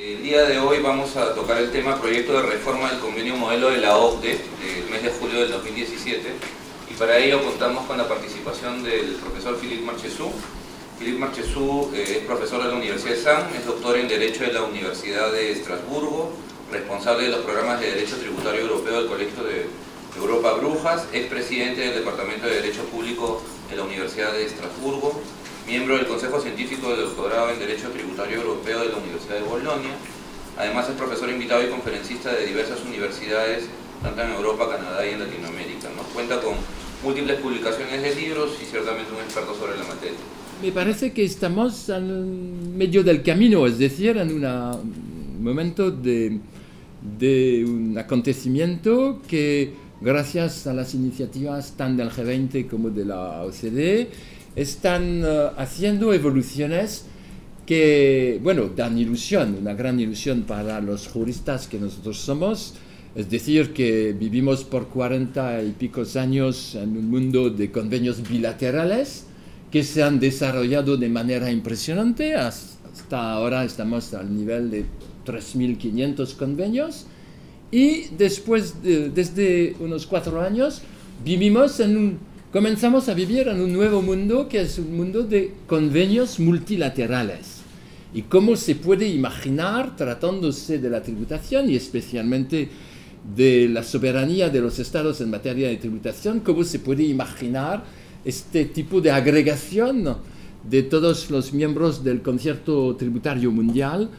El día de hoy vamos a tocar el tema proyecto de reforma del convenio modelo de la OCDE del mes de julio del 2017, y para ello contamos con la participación del profesor Philippe Marchesou. Philippe Marchesou es profesor de la Universidad de San, es doctor en Derecho de la Universidad de Estrasburgo, responsable de los programas de Derecho Tributario Europeo del Colegio de Europa Brujas, es presidente del Departamento de Derecho Público de la Universidad de Estrasburgo, miembro del Consejo Científico de Doctorado en Derecho Tributario Europeo de la Universidad de Bolonia. Además es profesor invitado y conferencista de diversas universidades, tanto en Europa, Canadá y en Latinoamérica, ¿no? Cuenta con múltiples publicaciones de libros y ciertamente un experto sobre la materia. Me parece que estamos en medio del camino, es decir, en un momento de un acontecimiento que, gracias a las iniciativas tanto del G20 como de la OCDE, están haciendo evoluciones que, bueno, dan ilusión, una gran ilusión para los juristas que nosotros somos. Es decir, que vivimos por 40 y pico años en un mundo de convenios bilaterales que se han desarrollado de manera impresionante. Hasta ahora estamos al nivel de 3.500 convenios. Y después, desde unos 4 años, comenzamos a vivir en un nuevo mundo, que es un mundo de convenios multilaterales. Y cómo se puede imaginar, tratándose de la tributación y especialmente de la soberanía de los estados en materia de tributación, cómo se puede imaginar este tipo de agregación de todos los miembros del concierto tributario mundial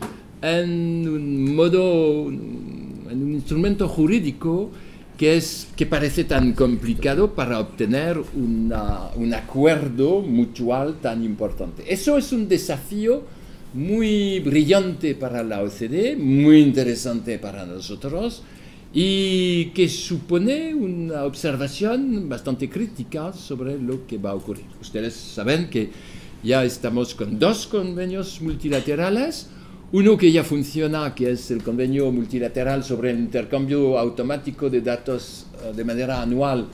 en un instrumento jurídico que parece tan complicado para obtener un acuerdo mutual tan importante. Eso es un desafío muy brillante para la OCDE, muy interesante para nosotros, y que supone una observación bastante crítica sobre lo que va a ocurrir. Ustedes saben que ya estamos con 2 convenios multilaterales, uno que ya funciona, que es el convenio multilateral sobre el intercambio automático de datos de manera anual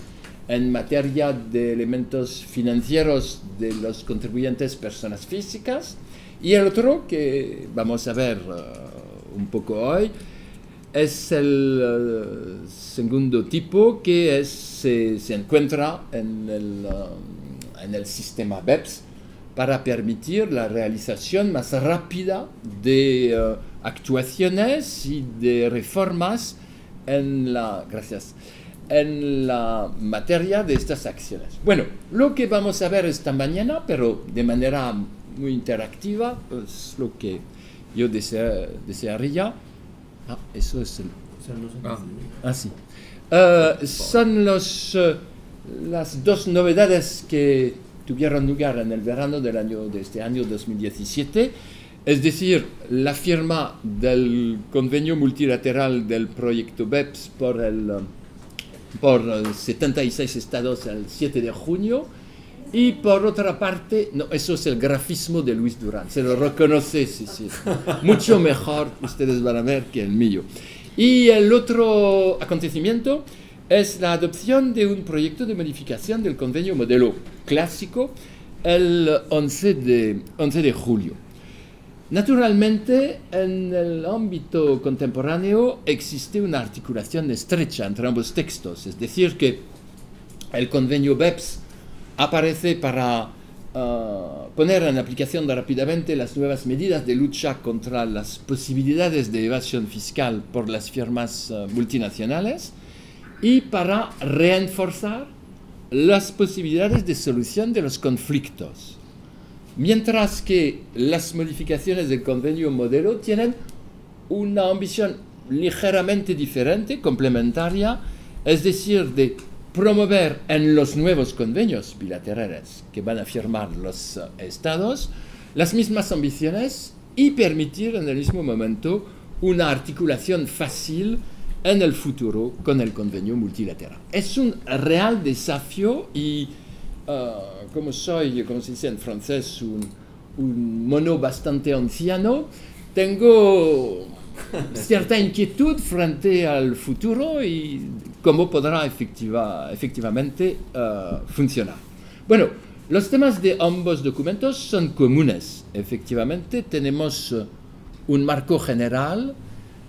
en materia de elementos financieros de los contribuyentes personas físicas, y el otro que vamos a ver un poco hoy es el segundo tipo, que se encuentra en el sistema BEPS, para permitir la realización más rápida de actuaciones y de reformas en la materia de estas acciones. Bueno, lo que vamos a ver esta mañana, pero de manera muy interactiva, es lo que yo desearía. Eso es sí. Son las 2 novedades que tuvieron lugar en el verano de este año 2017, es decir, la firma del convenio multilateral del proyecto BEPS por 76 estados el 7 de junio, y por otra parte, no, eso es el grafismo de Luis Durán, se lo reconoce, sí, mucho mejor, ustedes van a ver, que el mío. Y el otro acontecimiento es la adopción de un proyecto de modificación del convenio modelo clásico el 11 de julio. Naturalmente, en el ámbito contemporáneo existe una articulación estrecha entre ambos textos, es decir, que el convenio BEPS aparece para poner en aplicación rápidamente las nuevas medidas de lucha contra las posibilidades de evasión fiscal por las firmas multinacionales, y para reforzar las posibilidades de solución de los conflictos. Mientras que las modificaciones del convenio modelo tienen una ambición ligeramente diferente, complementaria, es decir, de promover en los nuevos convenios bilaterales que van a firmar los estados las mismas ambiciones y permitir en el mismo momento una articulación fácil en el futuro con el convenio multilateral. Es un real desafío y, como se dice en francés, un mono bastante anciano, tengo cierta inquietud frente al futuro y cómo podrá efectivamente funcionar. Bueno, los temas de ambos documentos son comunes. Efectivamente, tenemos un marco general,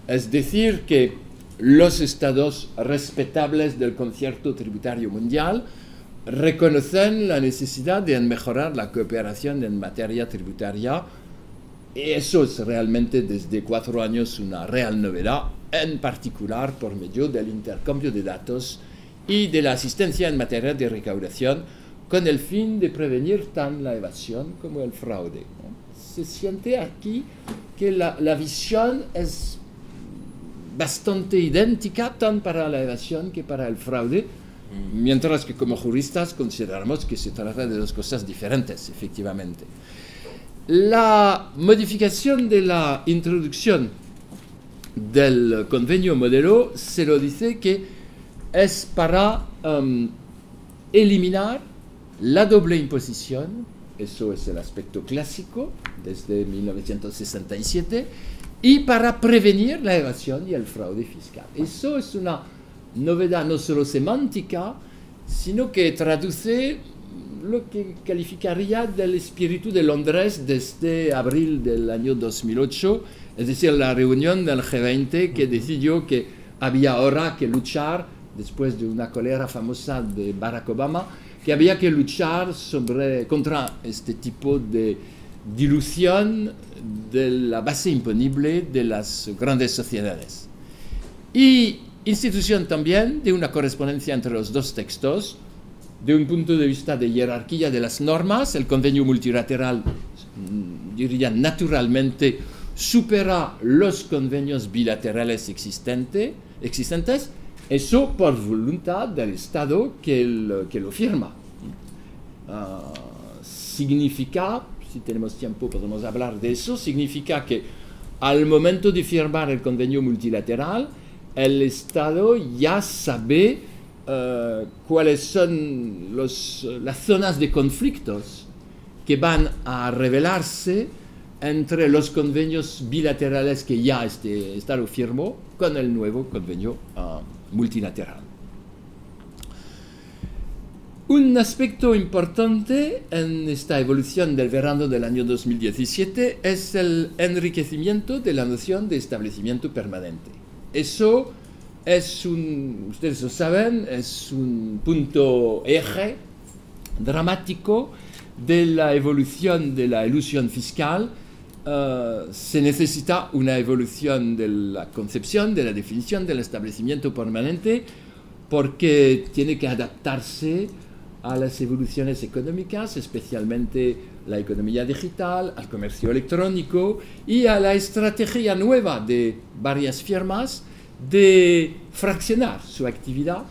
es decir, que los estados respetables del concierto tributario mundial reconocen la necesidad de mejorar la cooperación en materia tributaria. Y eso es realmente desde 4 años una real novedad, en particular por medio del intercambio de datos y de la asistencia en materia de recaudación, con el fin de prevenir tan la evasión como el fraude, ¿no? Se siente aquí que la visión es bastante idéntica, tanto para la evasión que para el fraude, mientras que como juristas consideramos que se trata de dos cosas diferentes, efectivamente. La modificación de la introducción del convenio modelo se lo dice que es para eliminar la doble imposición, eso es el aspecto clásico desde 1967, y para prevenir la evasión y el fraude fiscal. Eso es una novedad no solo semántica, sino que traduce lo que calificaría del espíritu de Londres desde abril del año 2008, es decir, la reunión del G20 que decidió que había ahora que luchar, después de una cólera famosa de Barack Obama, que había que luchar contra este tipo de dilución de la base imponible de las grandes sociedades. Y institución también de una correspondencia entre los dos textos, de un punto de vista de jerarquía de las normas. El convenio multilateral, diría naturalmente, supera los convenios bilaterales existentes, eso por voluntad del Estado que lo firma. Significa, si tenemos tiempo podemos hablar de eso, significa que al momento de firmar el convenio multilateral, el Estado ya sabe cuáles son las zonas de conflictos que van a revelarse entre los convenios bilaterales que ya este Estado firmó con el nuevo convenio multilateral. Un aspecto importante en esta evolución del verano del año 2017 es el enriquecimiento de la noción de establecimiento permanente. Eso es ustedes lo saben, es un punto eje dramático de la evolución de la elusión fiscal. Se necesita una evolución de la concepción, de la definición del establecimiento permanente, porque tiene que adaptarse a las evoluciones económicas, especialmente la economía digital, al comercio electrónico y a la estrategia nueva de varias firmas de fraccionar su actividad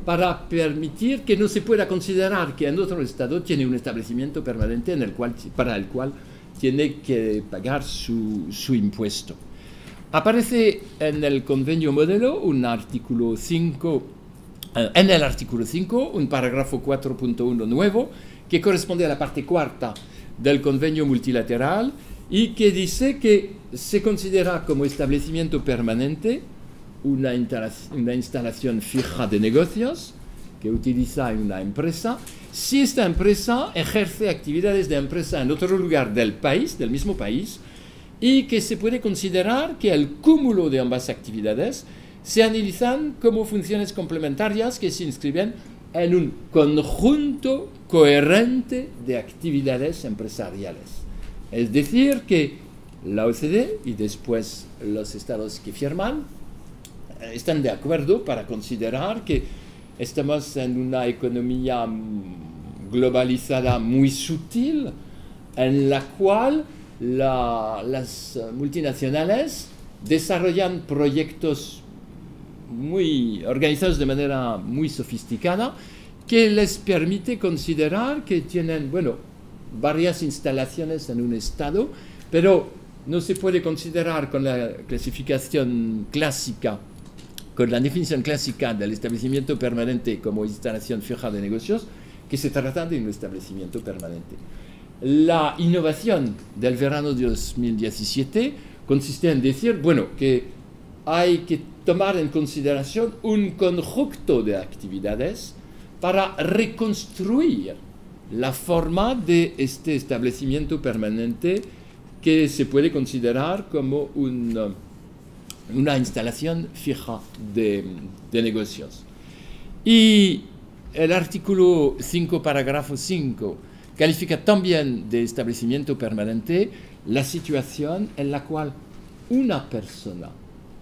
para permitir que no se pueda considerar que en otro estado tiene un establecimiento permanente para el cual tiene que pagar su impuesto. Aparece en el convenio modelo un artículo 5, en el artículo 5, un parágrafo 4.1 nuevo que corresponde a la parte cuarta del convenio multilateral y que dice que se considera como establecimiento permanente una instalación fija de negocios que utiliza una empresa, si esta empresa ejerce actividades de empresa en otro lugar del mismo país, y que se puede considerar que el cúmulo de ambas actividades se analizan como funciones complementarias que se inscriben en un conjunto coherente de actividades empresariales. Es decir, que la OCDE y después los estados que firman están de acuerdo para considerar que estamos en una economía globalizada muy sutil, en la cual las multinacionales desarrollan proyectos muy organizados de manera muy sofisticada que les permite considerar que tienen, varias instalaciones en un estado, pero no se puede considerar con la clasificación clásica, con la definición clásica del establecimiento permanente como instalación fija de negocios, que se trata de un establecimiento permanente. La innovación del verano de 2017 consiste en decir, que hay que tomar en consideración un conjunto de actividades para reconstruir la forma de este establecimiento permanente que se puede considerar como una instalación fija de negocios. Y el artículo 5, parágrafo 5, califica también de establecimiento permanente la situación en la cual una persona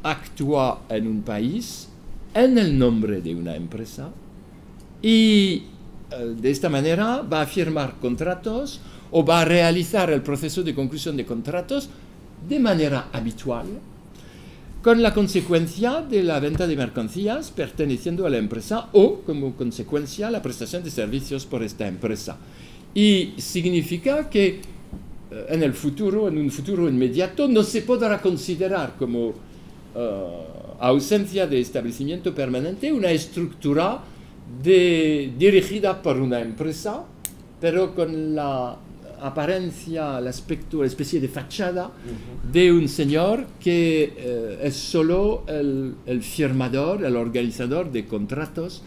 actúa en un país en el nombre de una empresa y de esta manera va a firmar contratos o va a realizar el proceso de conclusión de contratos de manera habitual, con la consecuencia de la venta de mercancías perteneciendo a la empresa o, como consecuencia, la prestación de servicios por esta empresa. Y significa que en el futuro, en un futuro inmediato, no se podrá considerar como ausencia de establecimiento permanente una estructura dirigida por una empresa, pero con la apariencia, el aspecto, la especie de fachada de un señor que es solo el firmador, el organizador de contratos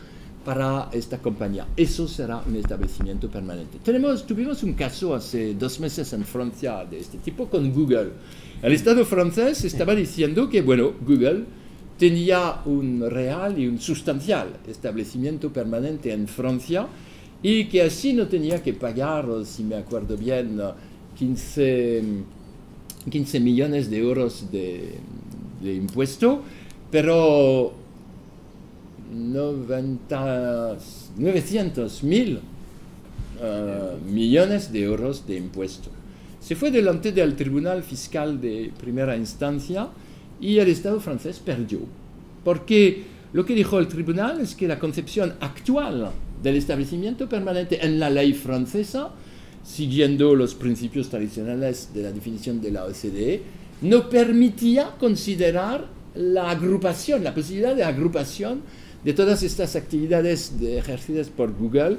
para esta compañía. Eso será un establecimiento permanente. Tuvimos un caso hace 2 meses en Francia de este tipo con Google. El Estado francés estaba diciendo que, bueno, Google tenía un real y un sustancial establecimiento permanente en Francia y que así no tenía que pagar, si me acuerdo bien, 15 millones de euros de impuesto, pero 900.000 millones de euros de impuesto. Se fue delante del Tribunal Fiscal de Primera Instancia y el Estado francés perdió, porque lo que dijo el tribunal es que la concepción actual del establecimiento permanente en la ley francesa, siguiendo los principios tradicionales de la definición de la OCDE, no permitía considerar la agrupación, la posibilidad de agrupación de todas estas actividades ejercidas por Google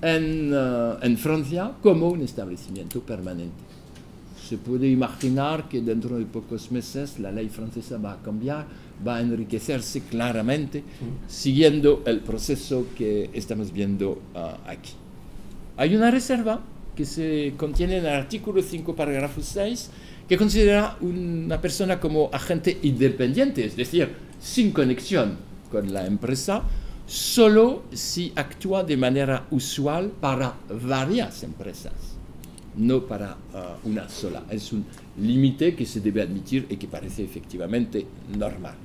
en Francia como un establecimiento permanente. Se puede imaginar que dentro de pocos meses la ley francesa va a cambiar, va a enriquecerse claramente, siguiendo el proceso que estamos viendo aquí. Hay una reserva que se contiene en el artículo 5, parágrafo 6, que considera una persona como agente independiente, es decir, sin conexión con la empresa, solo si actúa de manera usual para varias empresas, no para una sola. Es un límite que se debe admitir y que parece efectivamente normal.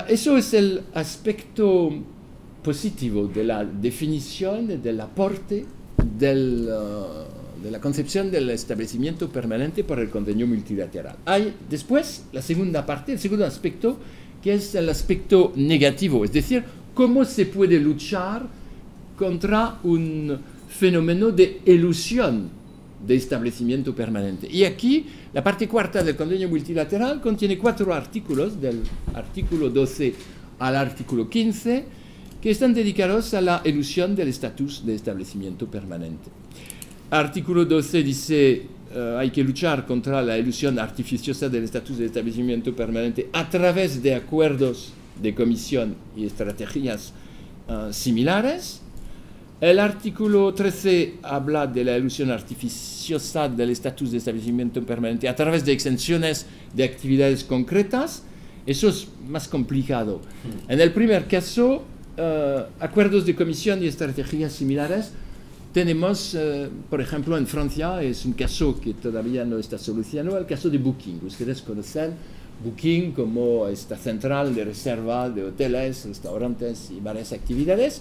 Eso es el aspecto positivo de la definición, del aporte de la concepción del establecimiento permanente por el convenio multilateral. Hay después la segunda parte, el segundo aspecto, que es el aspecto negativo, es decir, cómo se puede luchar contra un fenómeno de elusión de establecimiento permanente. Y aquí, la parte cuarta del convenio multilateral contiene 4 artículos, del artículo 12 al artículo 15, que están dedicados a la elusión del estatus de establecimiento permanente. Artículo 12 dice hay que luchar contra la elusión artificiosa del estatus de establecimiento permanente a través de acuerdos de comisión y estrategias similares. El artículo 13 habla de la elusión artificiosa del estatus de establecimiento permanente a través de exenciones de actividades concretas. Eso es más complicado. En el primer caso, acuerdos de comisión y estrategias similares, tenemos, por ejemplo, en Francia, es un caso que todavía no está solucionado, el caso de Booking. Ustedes conocen Booking como esta central de reserva de hoteles, restaurantes y varias actividades.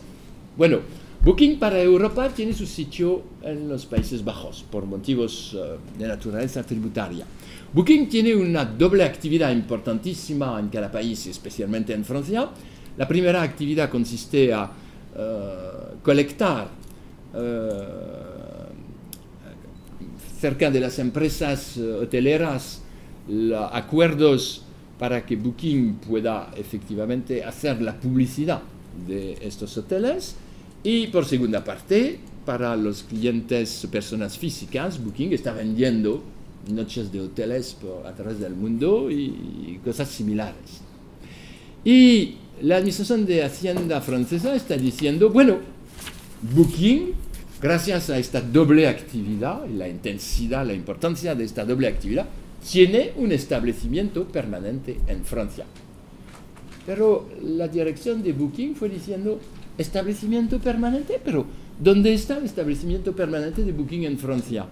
Bueno, Booking para Europa tiene su sitio en los Países Bajos por motivos de naturaleza tributaria. Booking tiene una doble actividad importantísima en cada país, especialmente en Francia. La primera actividad consiste a colectar cerca de las empresas hoteleras acuerdos para que Booking pueda efectivamente hacer la publicidad de estos hoteles. Y por segunda parte, para los clientes, personas físicas, Booking está vendiendo noches de hoteles a través del mundo y cosas similares. Y la Administración de Hacienda francesa está diciendo, bueno, Booking gracias a esta doble actividad y la intensidad, la importancia de esta doble actividad, tiene un establecimiento permanente en Francia. Pero la dirección de Booking fue diciendo, establecimiento permanente, pero ¿dónde está el establecimiento permanente de Booking en Francia?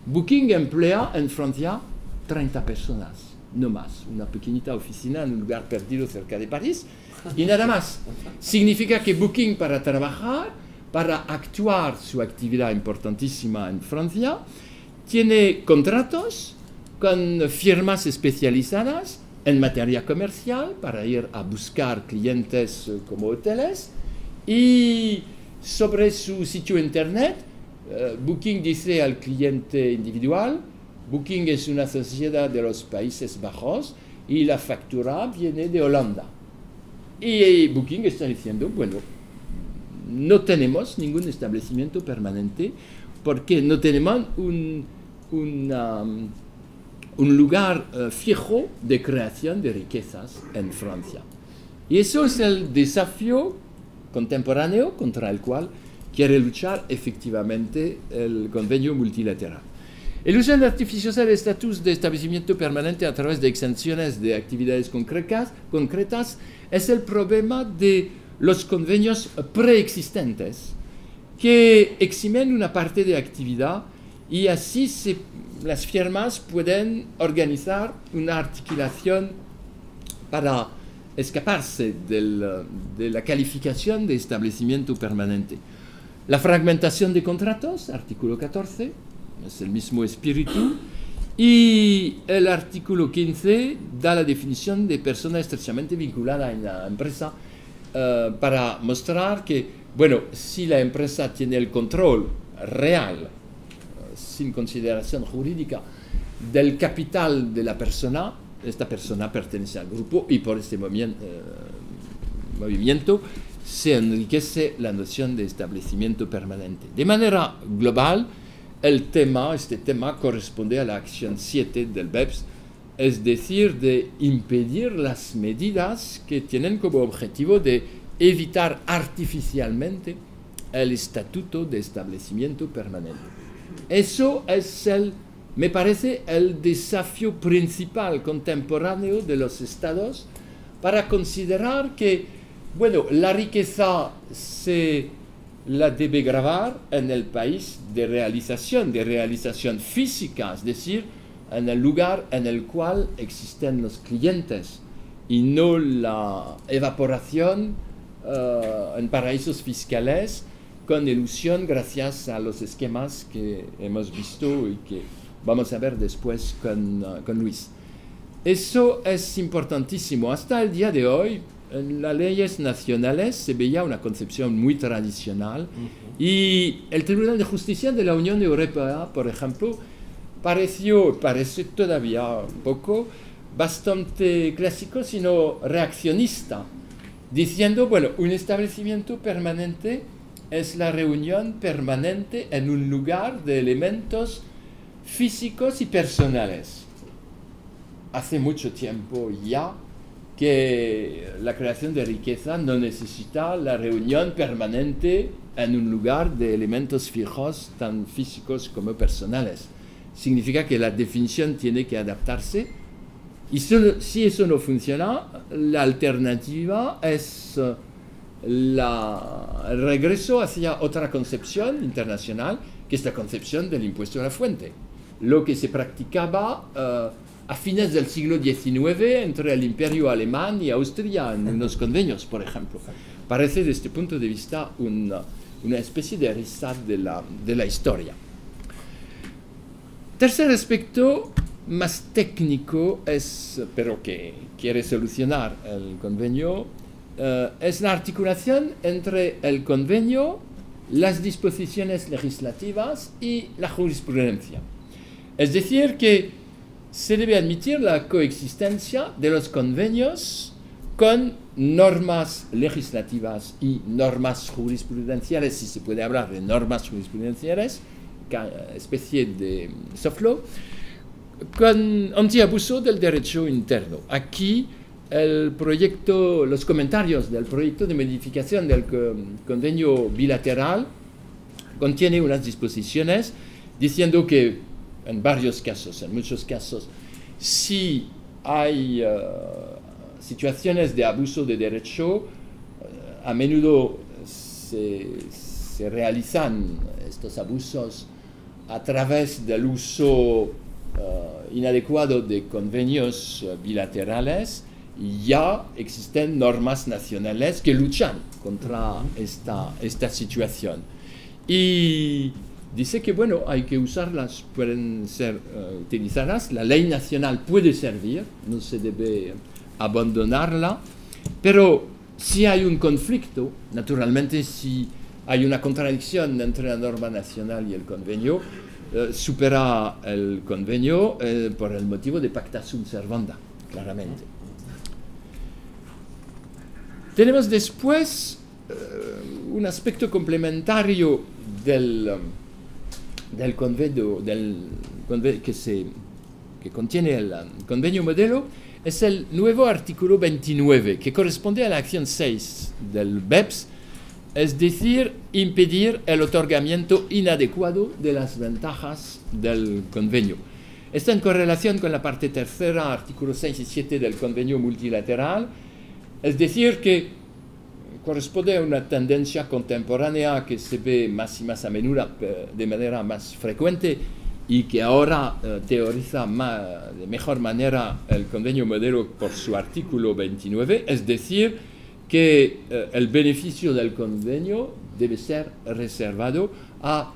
Booking emplea en Francia 30 personas, no más, una pequeñita oficina en un lugar perdido cerca de París, y nada más. Significa que Booking, para trabajar, para actuar su actividad importantísima en Francia, tiene contratos con firmas especializadas en materia comercial para ir a buscar clientes como hoteles, y sobre su sitio internet, Booking dice al cliente individual, Booking es una sociedad de los Países Bajos y la factura viene de Holanda. Y Booking está diciendo, bueno, no tenemos ningún establecimiento permanente porque no tenemos un lugar fijo de creación de riquezas en Francia. Y eso es el desafío contemporáneo contra el cual quiere luchar efectivamente el convenio multilateral. El uso artificioso del estatus de establecimiento permanente a través de exenciones de actividades concretas es el problema de los convenios preexistentes que eximen una parte de actividad y así las firmas pueden organizar una articulación para escaparse de la calificación de establecimiento permanente. La fragmentación de contratos, artículo 14, es el mismo espíritu, y el artículo 15 da la definición de persona estrechamente vinculada en la empresa para mostrar que, bueno, si la empresa tiene el control real, sin consideración jurídica, del capital de la persona, esta persona pertenece al grupo y por este movimiento se enriquece la noción de establecimiento permanente. De manera global, este tema corresponde a la acción 7 del BEPS, es decir, de impedir las medidas que tienen como objetivo de evitar artificialmente el estatuto de establecimiento permanente. Eso es me parece, el desafío principal contemporáneo de los estados para considerar que, bueno, la riqueza se la debe grabar en el país de realización física, es decir, en el lugar en el cual existen los clientes y no la evaporación en paraísos fiscales con ilusión gracias a los esquemas que hemos visto y que vamos a ver después con Luis. Eso es importantísimo. Hasta el día de hoy, en las leyes nacionales se veía una concepción muy tradicional y el Tribunal de Justicia de la Unión Europea, por ejemplo, parece todavía un poco bastante clásico, sino reaccionista, diciendo, bueno, un establecimiento permanente es la reunión permanente en un lugar de elementos físicos y personales. Hace mucho tiempo ya que la creación de riqueza no necesita la reunión permanente en un lugar de elementos fijos, tan físicos como personales. Significa que la definición tiene que adaptarse y si eso no funciona, la alternativa es el regreso hacia otra concepción internacional, que es la concepción del impuesto a la fuente. Lo que se practicaba a fines del siglo XIX entre el Imperio Alemán y Austria en unos convenios, por ejemplo. Parece, desde este punto de vista, una especie de risa de la historia. Tercer aspecto, más técnico, pero que quiere solucionar el convenio, es la articulación entre el convenio, las disposiciones legislativas y la jurisprudencia. Es decir, que se debe admitir la coexistencia de los convenios con normas legislativas y normas jurisprudenciales, si se puede hablar de normas jurisprudenciales, especie de soft law, con antiabuso del derecho interno. Aquí los comentarios del proyecto de modificación del convenio bilateral contiene unas disposiciones diciendo que en varios casos, en muchos casos, si hay situaciones de abuso de derecho, a menudo se realizan estos abusos a través del uso inadecuado de convenios bilaterales. Y ya existen normas nacionales que luchan contra esta situación. Y dice que, bueno, hay que usarlas, pueden ser utilizadas, la ley nacional puede servir, no se debe abandonarla, pero si hay un conflicto, naturalmente si hay una contradicción entre la norma nacional y el convenio, supera el convenio por el motivo de pacta sunt servanda, claramente. Tenemos después un aspecto complementario del convenio, que contiene el convenio modelo, es el nuevo artículo 29, que corresponde a la acción 6 del BEPS, es decir, impedir el otorgamiento inadecuado de las ventajas del convenio. Está en correlación con la parte tercera, artículos 6 y 7 del convenio multilateral, es decir, que corresponde a una tendencia contemporánea que se ve más y más a menudo, de manera más frecuente, y que ahora teoriza de mejor manera el convenio modelo por su artículo 29, es decir, que el beneficio del convenio debe ser reservado a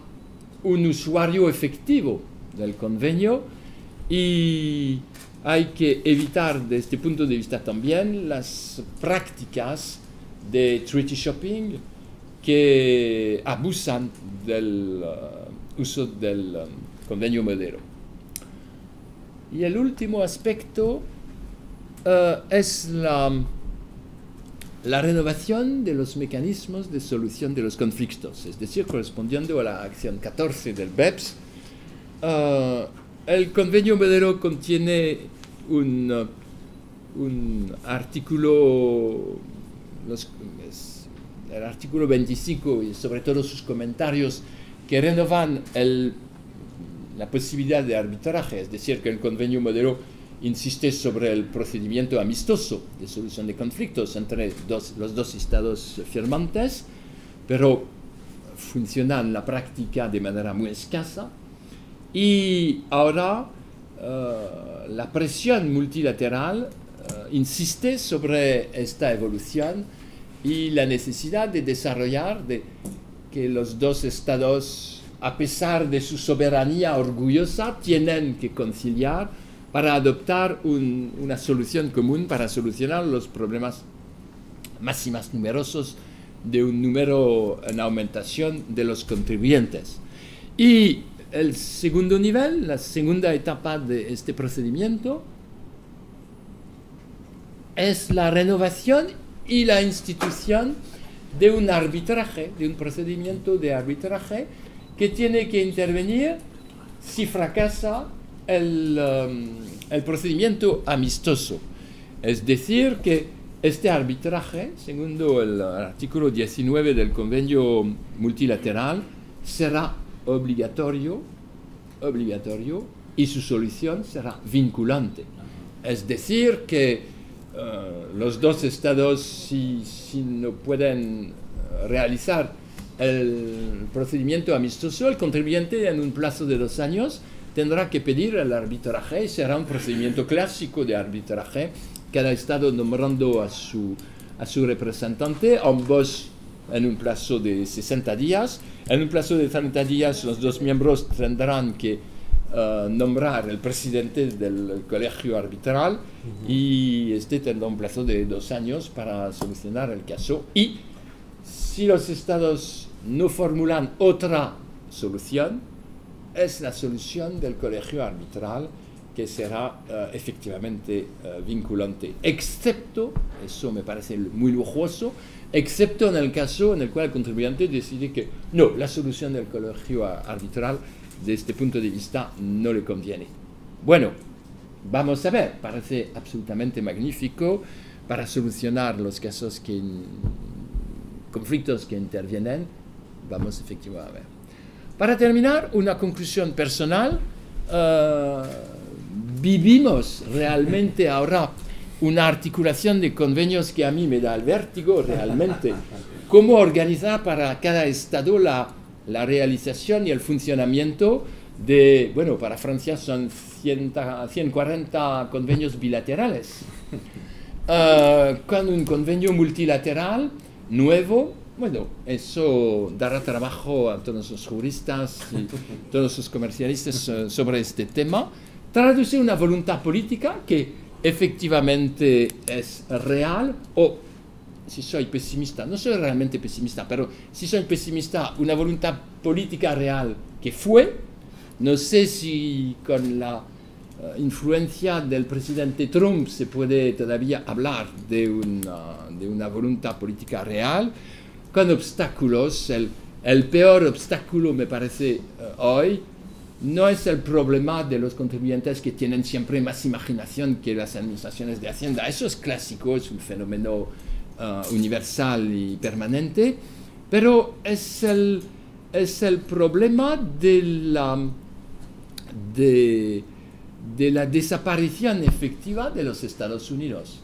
un usuario efectivo del convenio, y hay que evitar desde este punto de vista también las prácticas de treaty shopping que abusan del uso del convenio modelo. Y el último aspecto es la renovación de los mecanismos de solución de los conflictos, es decir, correspondiendo a la acción 14 del BEPS. El convenio modelo contiene un artículo, el artículo 25 y sobre todo sus comentarios que renovan la posibilidad de arbitraje, es decir, que el convenio modelo insiste sobre el procedimiento amistoso de solución de conflictos entre los dos estados firmantes, pero funciona en la práctica de manera muy escasa. Y ahora la presión multilateral insiste sobre esta evolución y la necesidad de desarrollar que los dos estados, a pesar de su soberanía orgullosa, tienen que conciliar para adoptar una solución común para solucionar los problemas más y más numerosos de un número en aumentación de los contribuyentes. Y el segundo nivel, la segunda etapa de este procedimiento, es la renovación y la institución de un arbitraje, de un procedimiento de arbitraje que tiene que intervenir si fracasa el procedimiento amistoso. Es decir, que este arbitraje, según el artículo 19 del convenio multilateral, será obligatorio y su solución será vinculante. Es decir, que los dos estados, si no pueden realizar el procedimiento amistoso, el contribuyente en un plazo de 2 años tendrá que pedir el arbitraje y será un procedimiento clásico de arbitraje, cada estado nombrando a su representante, ambos en un plazo de 60 días. En un plazo de 30 días los dos miembros tendrán que nombrar el presidente del colegio arbitral y este tendrá un plazo de 2 años para solucionar el caso. Y si los estados no formulan otra solución, es la solución del colegio arbitral que será efectivamente vinculante, excepto, eso me parece muy lujoso, excepto en el caso en el cual el contribuyente decide que no, la solución del colegio arbitral de este punto de vista no le conviene. Bueno, vamos a ver, parece absolutamente magnífico para solucionar los casos conflictos que intervienen. Vamos efectivamente a ver. Para terminar, una conclusión personal. Vivimos realmente ahora una articulación de convenios que a mí me da el vértigo realmente. Cómo organizar para cada estado la realización y el funcionamiento de, bueno, para Francia son 140 convenios bilaterales. Con un convenio multilateral nuevo, bueno, eso dará trabajo a todos los juristas y todos los comercialistas sobre este tema. Traduce una voluntad política que efectivamente es real, o si soy pesimista, no soy realmente pesimista, pero si soy pesimista, una voluntad política real que fue, no sé si con la influencia del presidente Trump se puede todavía hablar de una voluntad política real, con obstáculos. El peor obstáculo, me parece, hoy, no es el problema de los contribuyentes que tienen siempre más imaginación que las administraciones de Hacienda. Eso es clásico, es un fenómeno universal y permanente, pero es el problema de la desaparición efectiva de los Estados Unidos.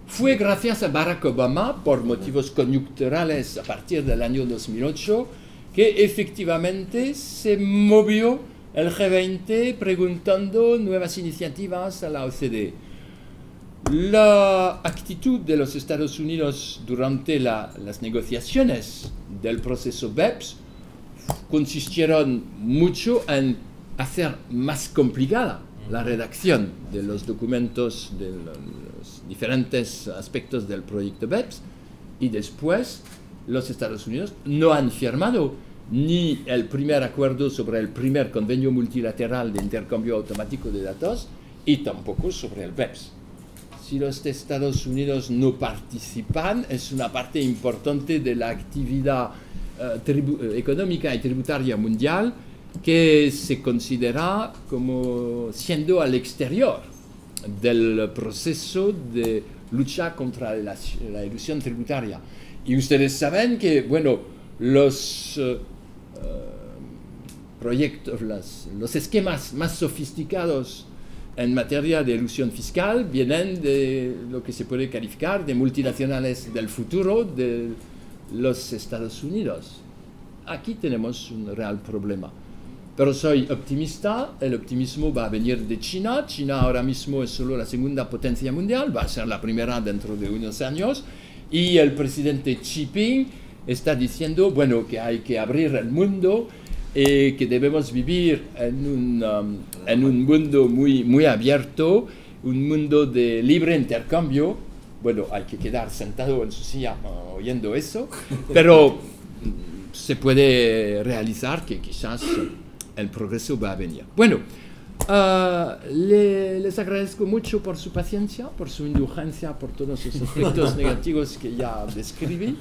Fue gracias a Barack Obama, por motivos coyunturales a partir del año 2008, que efectivamente se movió el G20 preguntando nuevas iniciativas a la OCDE. La actitud de los Estados Unidos durante las negociaciones del proceso BEPS consistieron mucho en hacer más complicada la redacción de los documentos de los diferentes aspectos del proyecto BEPS, y después los Estados Unidos no han firmado ni el primer acuerdo sobre el primer convenio multilateral de intercambio automático de datos y tampoco sobre el BEPS. Si los Estados Unidos no participan, es una parte importante de la actividad económica y tributaria mundial que se considera como siendo al exterior del proceso de lucha contra la elusión tributaria. Y ustedes saben que, bueno, los proyectos, los esquemas más sofisticados en materia de elusión fiscal vienen de lo que se puede calificar de multinacionales del futuro de los Estados Unidos. Aquí tenemos un real problema. Pero soy optimista, el optimismo va a venir de China. China ahora mismo es solo la segunda potencia mundial, va a ser la primera dentro de unos años. Y el presidente Xi Jinping está diciendo, bueno, que hay que abrir el mundo, que debemos vivir en un mundo muy abierto, un mundo de libre intercambio. Bueno, hay que quedar sentado en su silla oyendo eso, pero se puede realizar que quizás el progreso va a venir. Bueno, les agradezco mucho por su paciencia, por su indulgencia, por todos los aspectos negativos que ya describí.